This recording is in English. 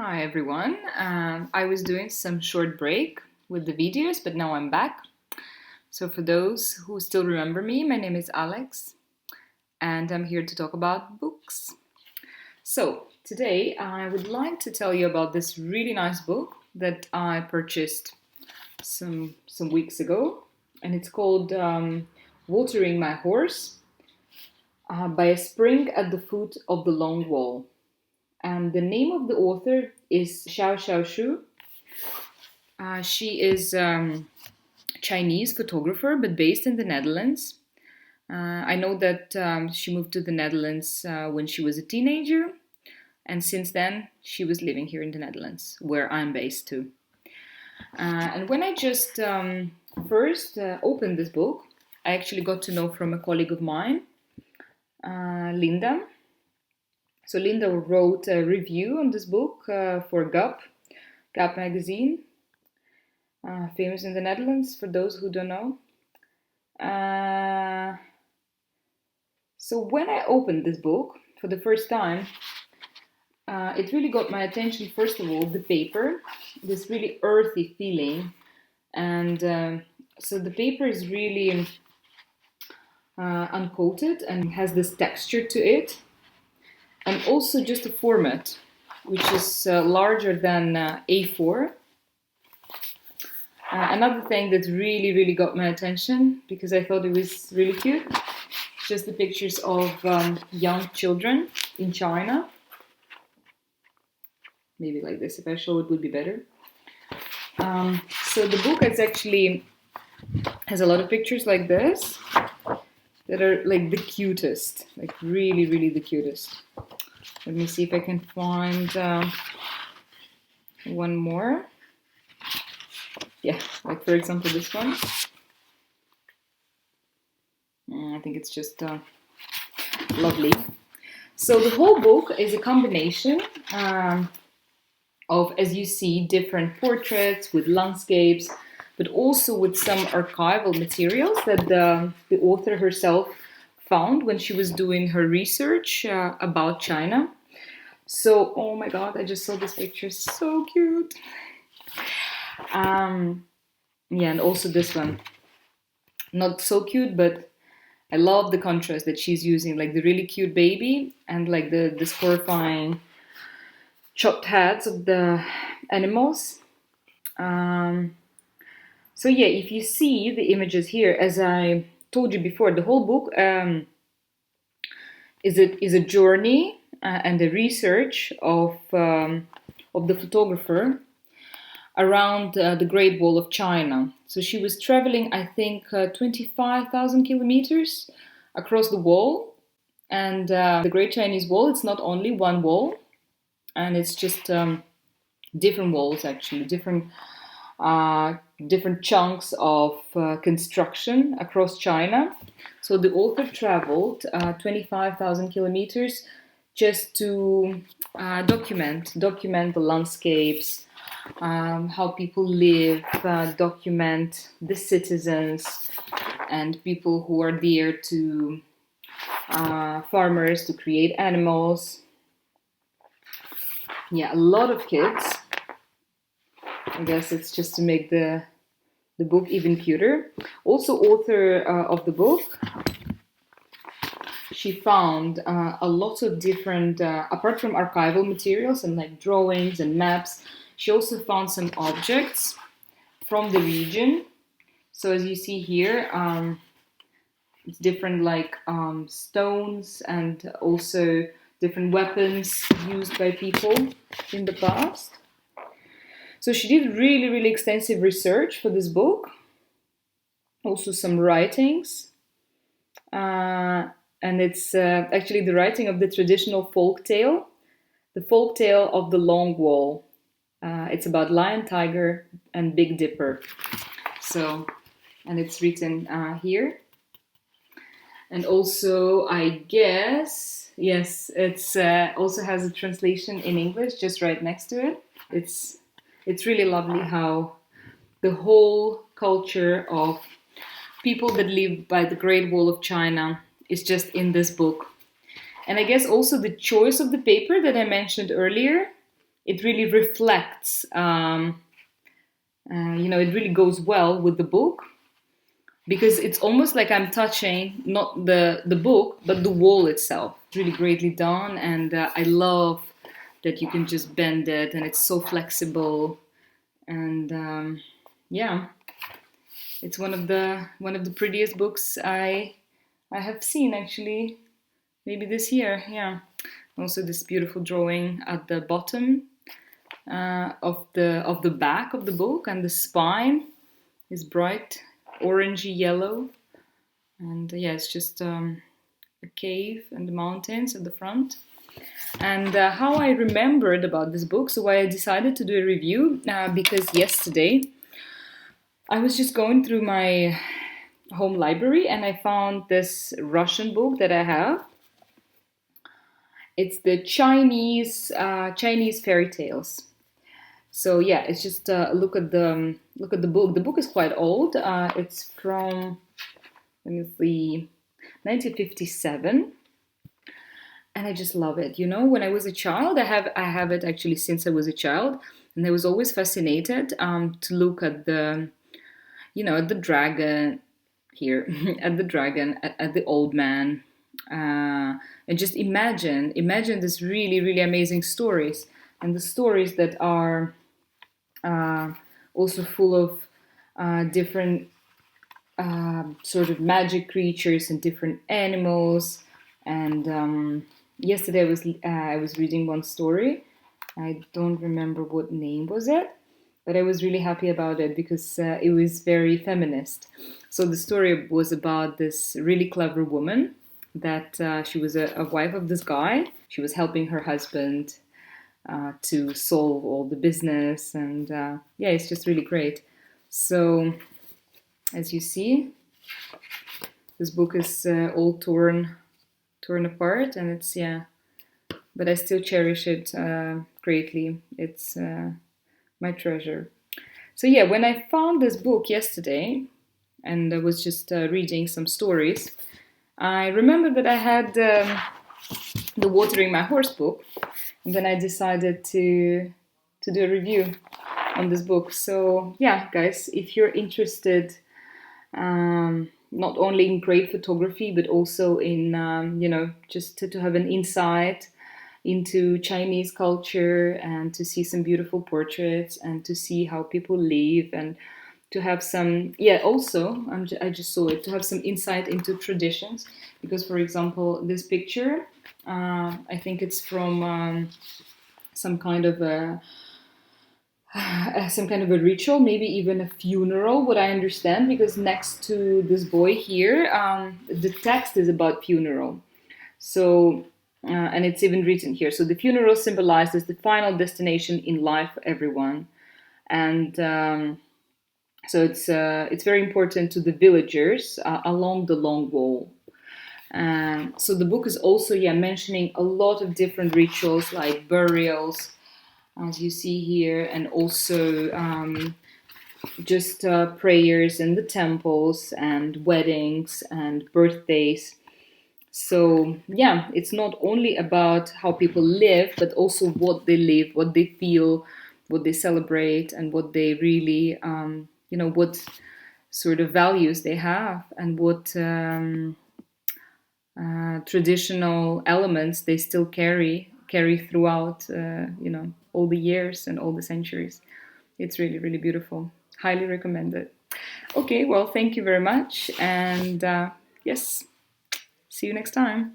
Hi everyone. I was doing some short break with the videos, but now I'm back. So for those who still remember me, my name is Alex and I'm here to talk about books. So today I would like to tell you about this really nice book that I purchased some weeks ago, and it's called Watering My Horse by a spring at the foot of the long wall. And the name of the author is Xiaoxiao Xu. She is Chinese photographer, but based in the Netherlands. I know that she moved to the Netherlands when she was a teenager, and since then she was living here in the Netherlands, where I'm based too. And when I just first opened this book, I actually got to know from a colleague of mine, Linda. So Linda wrote a review on this book for Gap magazine, famous in the Netherlands for those who don't know. So when I opened this book for the first time, it really got my attention. First of all, the paper, this really earthy feeling, and so the paper is really uncoated and has this texture to it. And also just a format, which is larger than A4. Another thing that really got my attention, because I thought it was really cute, just the pictures of young children in China. Maybe like this, if I show it would be better. So the book has a lot of pictures like this that are like the cutest, like really the cutest. Let me see if I can find one more. Yeah, like for example this one. I think it's just lovely. So the whole book is a combination of, as you see, different portraits with landscapes, but also with some archival materials that the author herself found when she was doing her research about China. So, oh my god, I just saw this picture, so cute. Yeah, and also this one, not so cute, but I love the contrast that she's using, like the really cute baby and like this horrifying chopped heads of the animals. So yeah, if you see the images here, as I told you before, the whole book is a journey and a research of the photographer around the Great Wall of China. So she was traveling, I think, 25,000 kilometers across the wall. And the Great Chinese Wall, it's not only one wall, and it's just different walls, actually, different chunks of construction across China. So the author traveled 25,000 kilometers just to document the landscapes, how people live, document the citizens and people who are there to farmers to create animals. Yeah, a lot of kids. I guess it's just to make the book even cuter. Also, author of the book, she found a lot of different, apart from archival materials and like drawings and maps, she also found some objects from the region. So as you see here, it's different like stones and also different weapons used by people in the past. So she did really extensive research for this book. Also some writings. And it's actually the writing of the traditional folk tale, the folk tale of the Long Wall. It's about Lion, Tiger, and Big Dipper. So, and it's written here. And also, I guess, yes, it's also has a translation in English just right next to it. It's really lovely how the whole culture of people that live by the Great Wall of China is just in this book. And I guess also the choice of the paper that I mentioned earlier, it really reflects, it really goes well with the book, because it's almost like I'm touching not the book, but the wall itself. It's really greatly done, and I love that you can just bend it, and it's so flexible. And yeah, it's one of the prettiest books I have seen, actually, maybe this year. Yeah. Also, this beautiful drawing at the bottom of the back of the book, and the spine is bright orangey yellow. And yeah, it's just a cave and the mountains at the front. And how I remembered about this book, so why I decided to do a review, because yesterday I was just going through my home library and I found this Russian book that I have. It's the Chinese fairy tales. So yeah, it's just look at the book. The book is quite old. It's from, let me see, 1957, and I just love it. You know, when I was a child, I have it actually since I was a child, and I was always fascinated to look at the, at the dragon here, at the dragon, at the old man, and just imagine this really really amazing stories, and the stories that are also full of different sort of magic creatures and different animals. And yesterday I was reading one story. I don't remember what name was it, but I was really happy about it because it was very feminist. So the story was about this really clever woman that she was a wife of this guy. She was helping her husband to solve all the business, and yeah, it's just really great. So as you see, this book is all torn apart, and it's, yeah, but I still cherish it greatly. It's my treasure. So yeah, when I found this book yesterday and I was just reading some stories, I remembered that I had the Watering My Horse book, and then I decided to do a review on this book. So yeah, guys, if you're interested not only in great photography, but also in, just to have an insight into Chinese culture, and to see some beautiful portraits, and to see how people live, and to have some, yeah, also, I just saw it, to have some insight into traditions. Because, for example, this picture, I think it's from some kind of a ritual, maybe even a funeral, what I understand, because next to this boy here, the text is about funeral. So, and it's even written here. So the funeral symbolizes the final destination in life for everyone. And so it's very important to the villagers along the long wall. So the book is also, yeah, mentioning a lot of different rituals like burials, as you see here, and also just prayers in the temples, and weddings and birthdays. So yeah, it's not only about how people live, but also what they live, what they feel, what they celebrate, and what they really, what sort of values they have, and what traditional elements they still carry throughout, all the years and all the centuries. It's really, really beautiful. Highly recommend it. Okay, well, thank you very much. And yes, see you next time.